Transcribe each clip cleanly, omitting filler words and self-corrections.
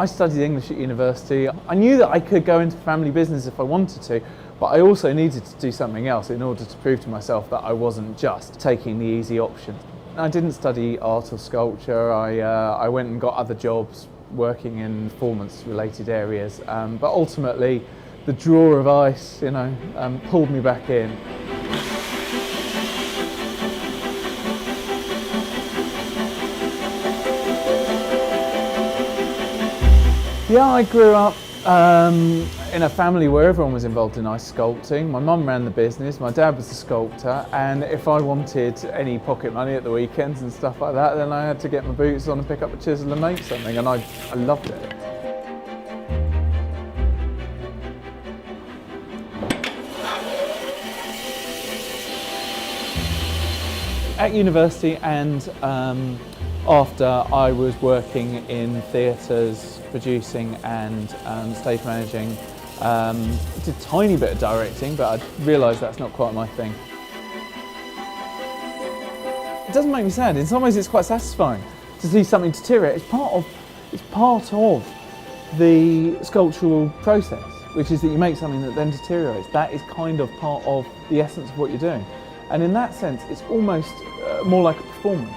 I studied English at university. I knew that I could go into family business if I wanted to, but I also needed to do something else in order to prove to myself that I wasn't just taking the easy option. I didn't study art or sculpture. I went and got other jobs working in performance-related areas, but ultimately the draw of ice, pulled me back in. Yeah, I grew up in a family where everyone was involved in ice sculpting. My mum ran the business, my dad was a sculptor, and if I wanted any pocket money at the weekends and stuff like that, then I had to get my boots on and pick up a chisel and make something, and I loved it. At university and after, I was working in theatres, producing and stage managing. Did a tiny bit of directing, but I realised that's not quite my thing. It doesn't make me sad. In some ways it's quite satisfying to see something deteriorate. It's part of the sculptural process, which is that you make something that then deteriorates. That is kind of part of the essence of what you're doing. And in that sense, it's almost more like a performance.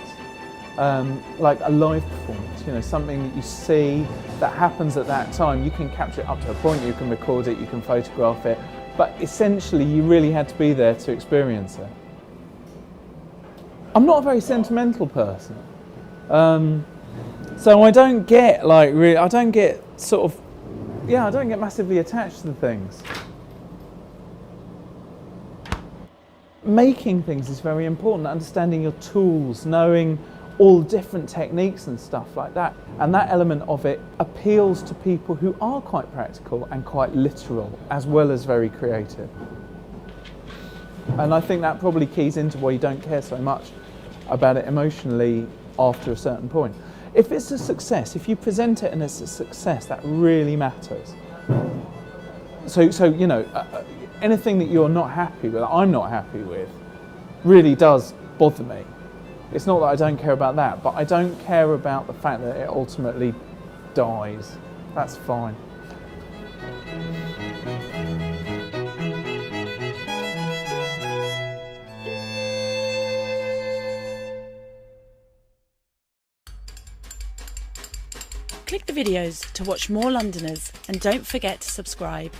Like a live performance, something that you see that happens at that time. You can capture it up to a point, you can record it, you can photograph it, but essentially you really had to be there to experience it. I'm not a very sentimental person, so I don't get I don't get massively attached to things. Making things is very important, understanding your tools, knowing all different techniques and stuff like that. And that element of it appeals to people who are quite practical and quite literal, as well as very creative. And I think that probably keys into why you don't care so much about it emotionally after a certain point. If it's a success, if you present it as a success, that really matters. So anything that you're not happy with, I'm not happy with, really does bother me. It's not that I don't care about that, but I don't care about the fact that it ultimately dies. That's fine. Click the videos to watch more Londoners and don't forget to subscribe.